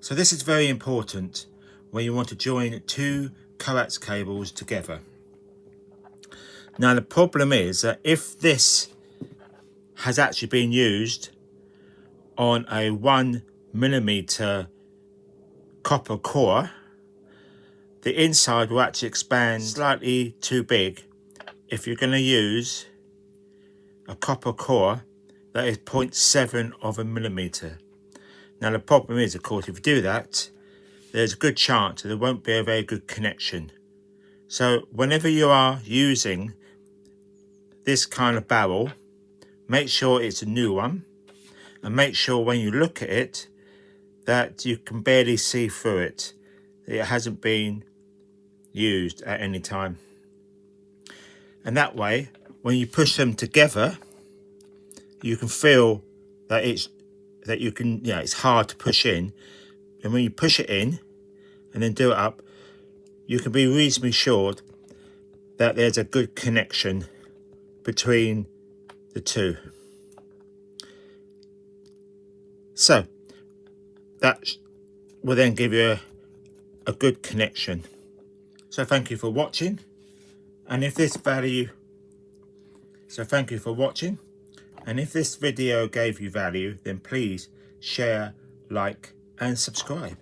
So this is very important when you want to join two coax cables together. Now the problem is that if this has actually been used on a 1mm copper core, the inside will actually expand slightly too big if you're going to use a copper core that is 0.7 of a millimeter. Now the problem is, of course, if you do that, there's a good chance that there won't be a very good connection. So whenever you are using this kind of barrel, make sure it's a new one, and make sure when you look at it that you can barely see through it. It hasn't been used at any time. And that way, when you push them together, you can feel that it's hard to push in. And when you push it in and then do it up, you can be reasonably sure that there's a good connection between the two. So that will then give you a good connection. So thank you for watching. And if this video gave you value, then please share, like and subscribe.